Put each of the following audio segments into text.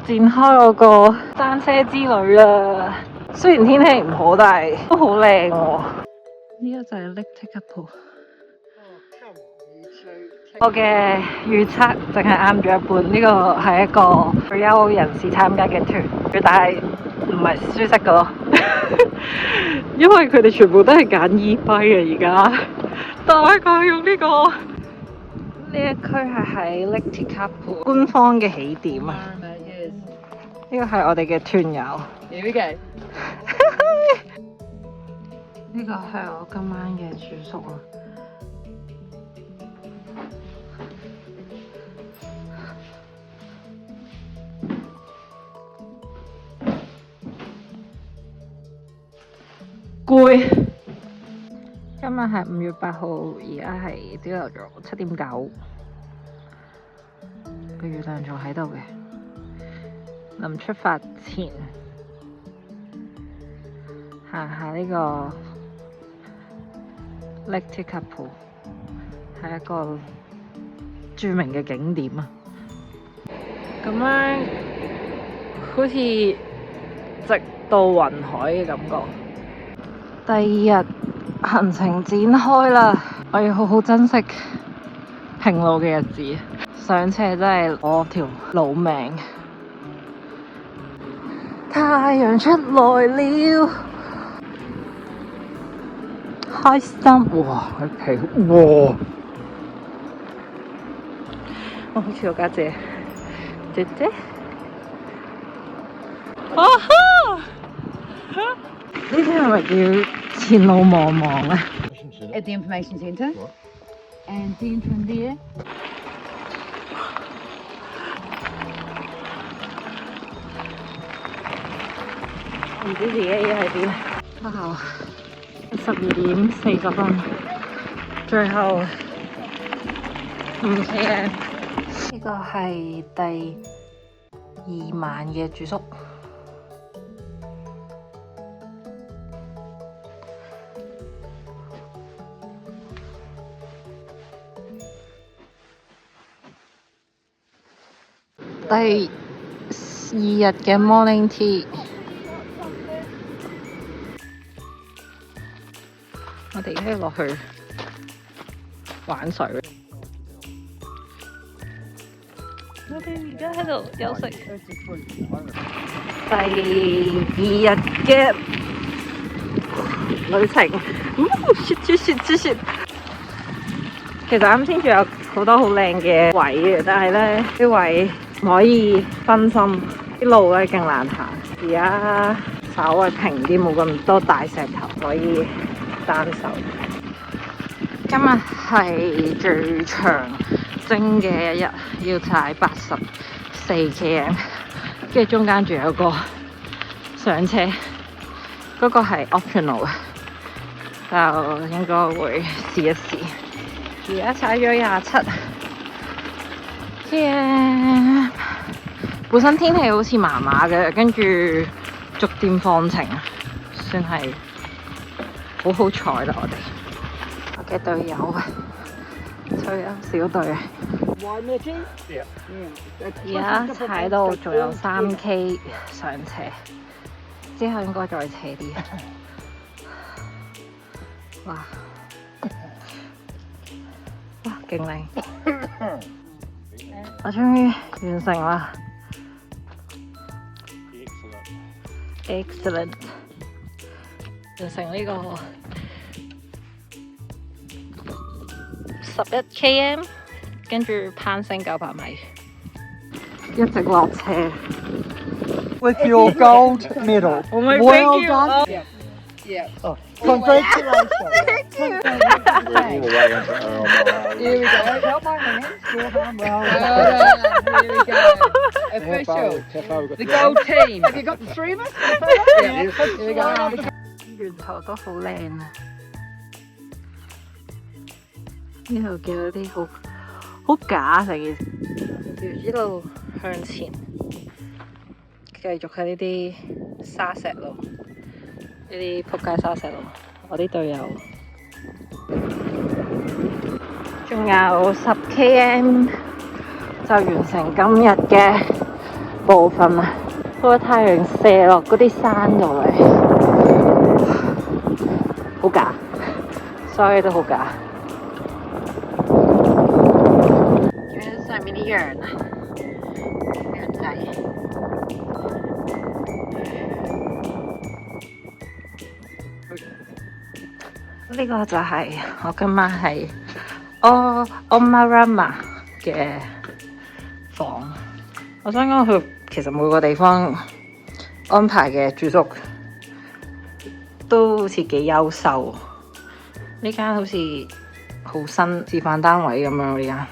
展開我個單車之旅啦。雖然天氣唔好，但係都好靚喎。呢個就係 Lake Tekapo。我嘅預測淨係啱咗一半，呢個係一個退休人士參加嘅團，但係唔係舒適嘅咯，因為佢哋全部都係揀 E-bike 嘅而家。但係佢用呢個呢一區係喺 Lake Tekapo 官方嘅起點啊！呢個係我哋嘅團友。呢個係我今晚嘅住宿啊！攰。今日係5月8號，而家係朝頭早7點9，個月亮仲喺度嘅。臨出發前行下呢個 Lake Tekapo，係一個著名嘅景點啊！咁樣好似直到雲海嘅感覺。第二日行程展開啦，我要好好珍惜平路嘅日子。上車真係攞條老命。太陽出來了，開心！哇，佢皮哇！我好似我家姐姐。啊哈！呢啲係咪叫前路茫茫咧 At the information centre. And then from there. 唔知自己喺邊。哇！12點40，最後5 km。呢個係第2晚嘅住宿。第2日嘅 morning tea， 我哋而家要落去玩水。我哋而家喺度休息。第2日嘅旅程，雪。其實啱先仲有好多好靚嘅位嘅，但係咧啲位唔可以分心，啲路咧勁難行。而家稍微平啲，冇咁多大石頭，可以單手。今日係最長征嘅一日，要踩84 km， 跟住中間仲有個上車，嗰個係 optional 嘅，就應該會試一試。而家踩咗27 km， 本身天氣好似麻麻嘅，跟住逐漸放晴，算係好彩啦！我嘅隊友啊，退休小隊。而家踩到仲有3 K 上斜，之後應該再斜啲。哇！勁靚！我終於完成啦 ！Excellent！ 完成呢個11 km， 跟住攀升900米，一直落斜。With your gold medal. Oh my well thank done. you. Yeah. Oh, congratulations. Here we go. Help my hands. Well done. Here we go. Official. The gold team. Have you got the 3 of us? Yeah. Here we go. 源頭都好靚啊！呢度見到啲好假成件事，一路向前，繼續喺呢啲沙石路，呢啲仆街沙石路，我啲隊友仲有10 km 就完成今日嘅部分啊，個太陽射落嗰啲山度嚟，好假，所以都好假。睇下上面啲羊啊，羊仔。呢個就係我今晚喺Omarama 嘅房。我想講佢其實每個地方安排嘅住宿都好似幾優秀。呢間好似好新示範單位咁樣，呢間。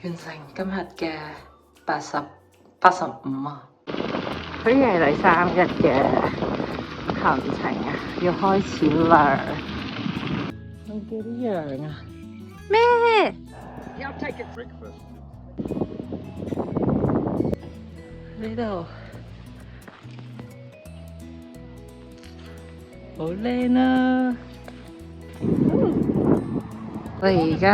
完成今日嘅85啊！佢係第3日嘅行程啊，要開始啦。我見啲羊啊，咩？呢度好靚啊！我哋而家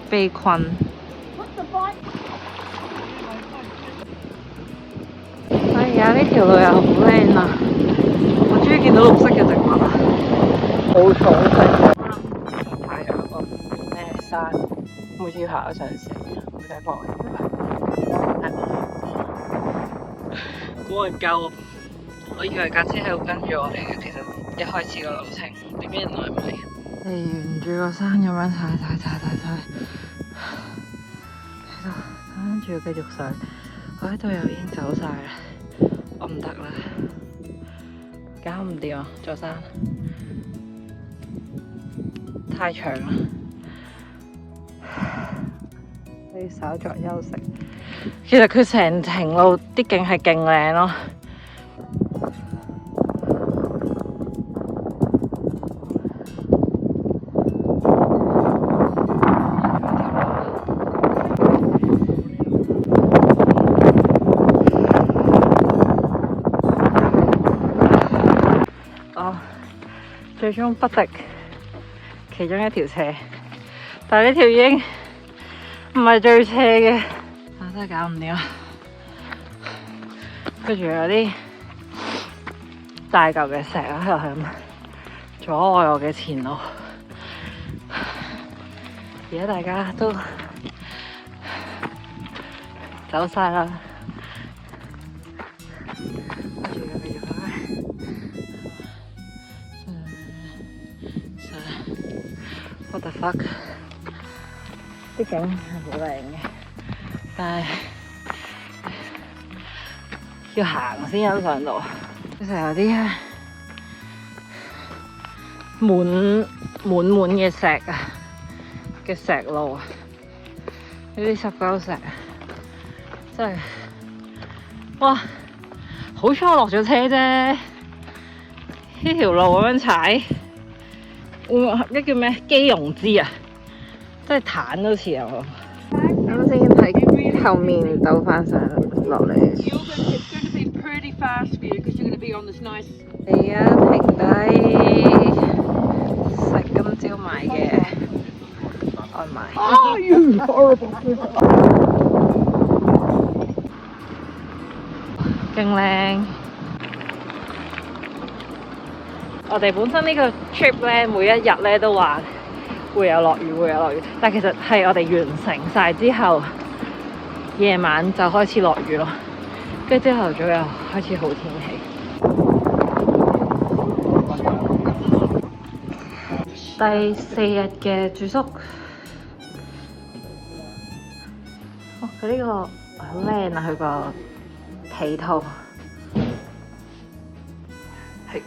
被困。而家呢條路又好靚啊！我終於見到綠色嘅植物啦，好重色。爬咗個咩山，每次爬都想死，好想放棄啦。冇人救，我以為架車喺度跟住我哋嘅，其實一開始個路程，點知原來唔係。沿住個山咁樣踩，喺度跟住繼續上，我喺度又已經走晒啦。我唔得啦，搞唔掂啊！座山太長啦，要稍作休息。其實佢成程路啲景係勁靚咯。最終不敵其中一條斜，但係呢條已經唔係最斜嘅，真係搞唔掂。跟住有啲大嚿嘅石喺度係咁阻礙我嘅前路。而家大家都走晒啦。What the fuck？ 啲景係好靚嘅，但係要行先欣賞到。其實有啲滿嘅石啊，嘅石路啊，呢啲濕鳩石，真係哇！好彩我落咗車啫，呢條路咁樣踩。一叫咩機容之啊，真係彈都似啊！啱先睇後面兜翻上落嚟。而家停低食今朝買嘅外賣。勁靚！我哋本身呢個 trip 咧，每一日咧都話會有落雨，但其實係我哋完成晒之後，夜晚就開始落雨咯，跟住朝頭早又開始好天氣。第4日嘅住宿，佢呢個好靚啊！佢個被套係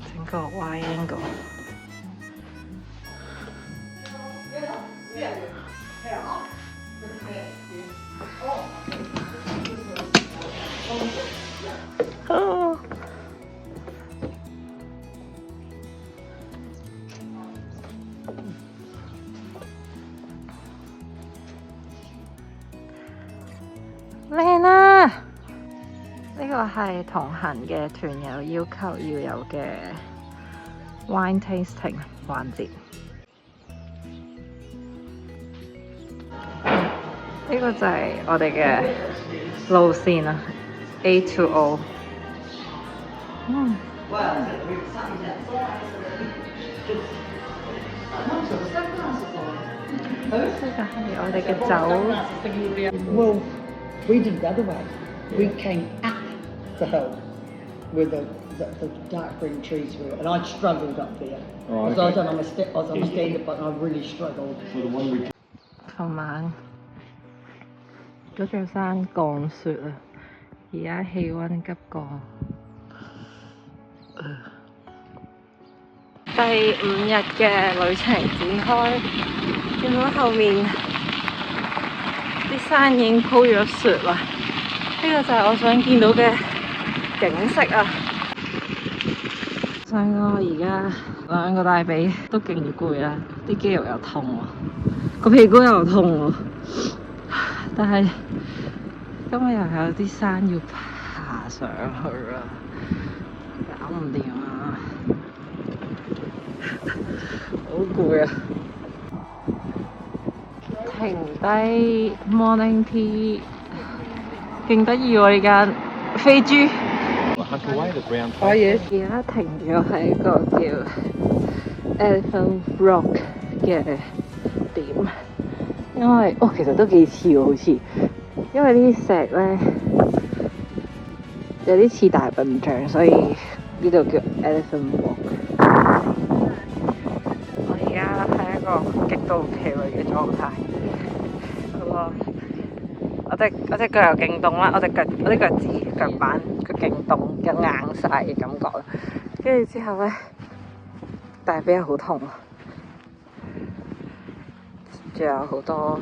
整個 Y angle。哦，靚啦！呢個係同行嘅團友要求要有嘅 wine tasting 環節。呢個就係我哋嘅路線啊 ，A to O。呢個係我哋嘅酒。Well, we did it the other way. We came up the hill where the dark green trees were, and I struggled up there. Oh, Because I was on a stand-up, but I really struggled. 琴晚嗰座山降雪啊，而家氣温急降。第5日嘅旅程展開，見到後面啲山已經鋪咗雪啦。呢個就係我想見到嘅景色啊！細個而家2個大髀都勁攰啦，啲肌肉又痛喎，個屁股又痛喎。但係今日又有啲山要爬上去啊，搞唔掂啊！好攰啊！停低 morning tea， 勁得意喎呢間飛豬。而家停咗喺一個叫 Elephant Rock 嘅點，因為其實都幾似喎，好似，因為呢啲石咧有啲似大笨象，所以呢度叫 Elephant Walk。我而家係一個極度疲累嘅狀態，我隻腳又勁凍啦，我啲腳趾腳板佢勁凍又硬晒嘅感覺啦，跟住之後咧大髀又好痛，仲有好多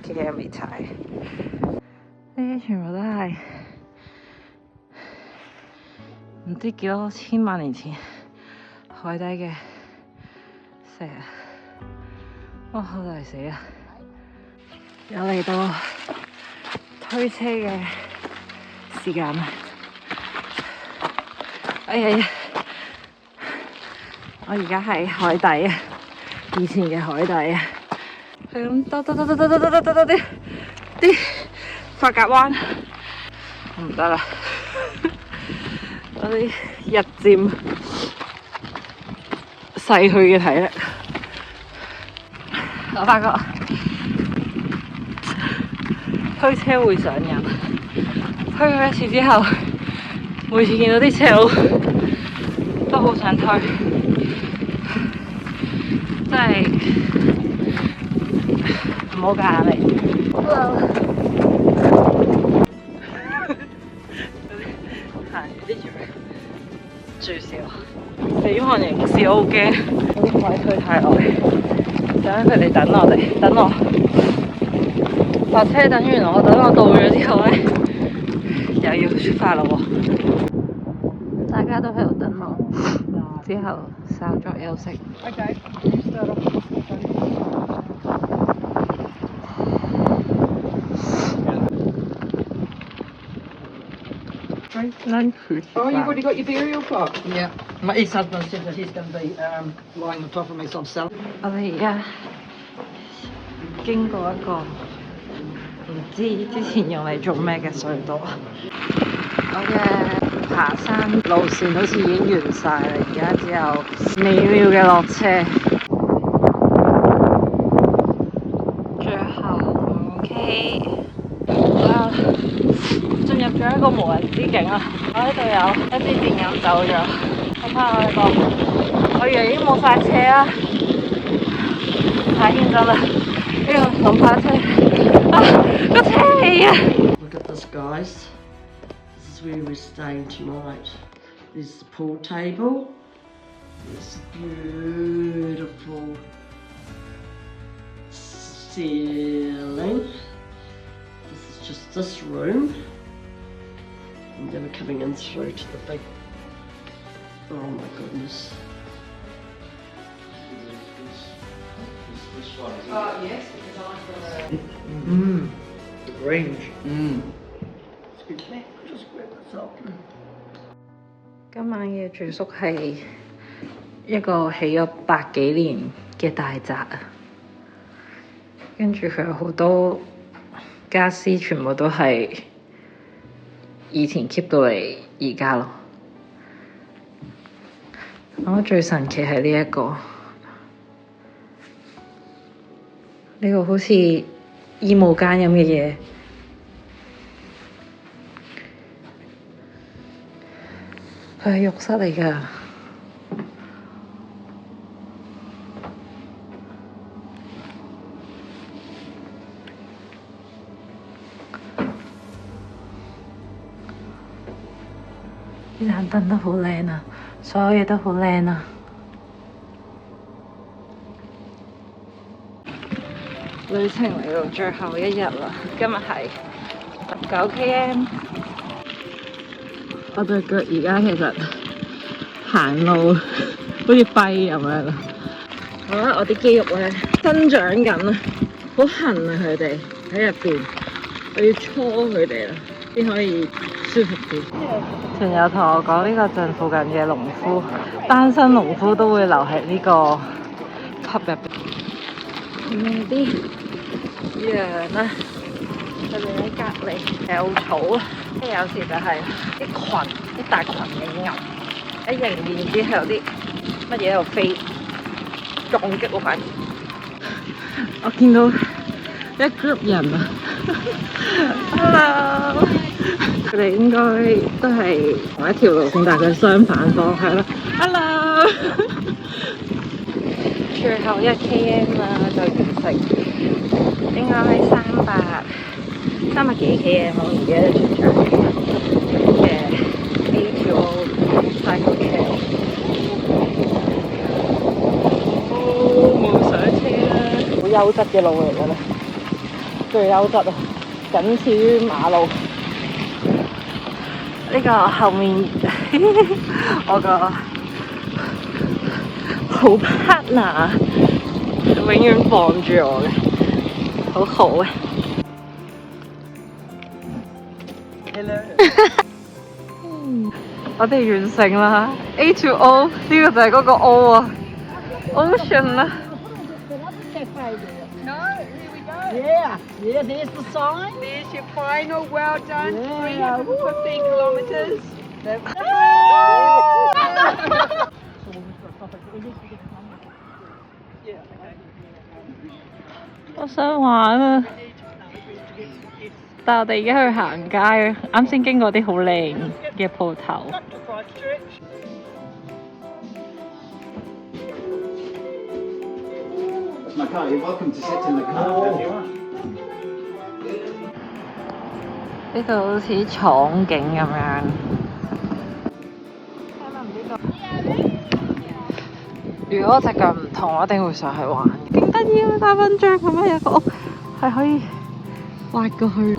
KM 未踩，呢啲全部都係唔知幾多千萬年前海底嘅石啊！哇，好大死啊！有嚟到推車嘅時間啦！哎呀，我而家喺海底啊，以前嘅海底啊，係咁兜啲髮夾彎，唔得啦！我啲日漸逝去嘅體力，我發覺推車會上癮，推咗一次之後，每次見到啲車路都好想推，真係唔好夾硬嚟。行啲最少死亡凝視，我好驚啲鬼推太耐，等佢哋等我泊車等完我，等我到咗之後咧，又要出發啦喎！大家都喺度等我，之後稍作休息。Okay. Oh, you've already got your burial plot? Yeah. My ex-husband said that he's going to be lying on top of me, so I'm selling. 我哋而家經過一個唔知之前用嚟做咩嘅隧道，我嘅爬山路線好似已經完晒啦，而家只有微妙嘅落車。最後5K， 進入咗一個無人之境啊！我呢度有一支電飲走咗，睇翻我呢個，我以為已經冇晒車啦，太認真啦！呢個諗下車啊，個車尾啊 Look at this, guys. This is where we're staying tonight. This is the pool table. This beautiful ceiling. This is just this room. And then we're coming in through to the big. Oh my goodness. Yes, because I got The range. Excuse me, just grab this up. 今晚嘅住宿係一個起咗100幾年嘅大宅啊，跟住佢有好多家私，全部都係以前 keep 到嚟而家咯。我覺得最神奇係呢一個，呢個好似衣帽間咁嘅嘢，佢係浴室嚟㗎。呢盞燈都好靚啊，所有嘢都好靚啊。旅程嚟到最後一日啦，今日係19 km。我對腳而家其實行路好似跛咁樣啦。我覺得我啲肌肉咧生長緊啊，好痕啊佢哋喺入邊，我要搓佢哋啦，先可以舒服啲。朋友同我講，呢個鎮附近嘅農夫，單身農夫都會留喺呢個 pub 入邊。啲羊啊，佢哋喺隔離有草啊，跟住有時就係一大群嘅牛喺迎面，唔知係有啲乜嘢喺度飛，撞擊我塊。我見到一 group 人啊，Hello！ 佢哋應該都係同一條路線，但係佢相反方向啦。Hello！ 最後1 km 啦，就完成，應該係300幾 km， 我唔記得咗全長嘅 A2O cycle trail。冇上車啦！好優質嘅路嚟㗎啦，最優質啊，僅次於馬路。呢個後面我個好 partner 永遠傍住我嘅，好好啊！ Hello. 我哋完成啦 A2O， 呢個就係嗰個 O 啊 ，Ocean 啦。Yeah, there's the sign. There's your final, well done, 315 kilometres. 我想玩啊！但係我哋而家去行街啊，啱先經過啲好靚嘅鋪頭。My car, you're welcome to sit in the car if you want. 呢度好似廠景咁樣。如果我隻腳唔痛，我一定會上去玩。勁得意啊！大笨象咁樣有個屋，係可以滑過去。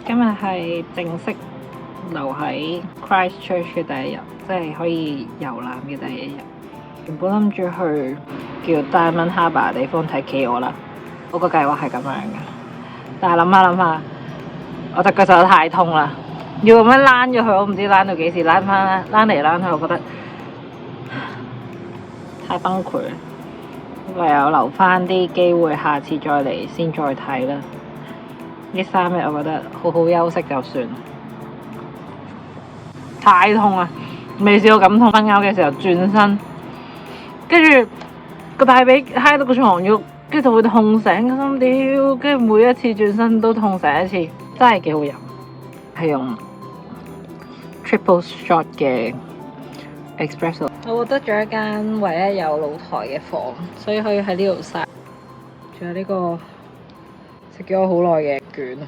今日係正式留喺 Christchurch 嘅第一日，即係可以遊覽嘅第一日。原本諗住去叫 Diamond Harbour 地方睇企鵝啦，我個計劃係咁樣嘅。但係諗下，我隻腳實在太痛啦，要咁樣躝咗去，我唔知躝到幾時，躝嚟躝去，我覺得太崩潰啦。唯有留翻啲機會，下次再嚟先再睇啦。呢3日我覺得好好休息就算。太痛啊！未試過咁痛，瞓覺嘅時候轉身，跟住個大髀揩到個床褥，跟住就會痛醒個心屌，跟住每一次轉身都痛醒一次，真係幾好飲。係用 triple shot 嘅 espresso。我得咗一間唯一有露台嘅房，所以可以喺呢度曬。仲有呢個食咗好耐嘅卷啊！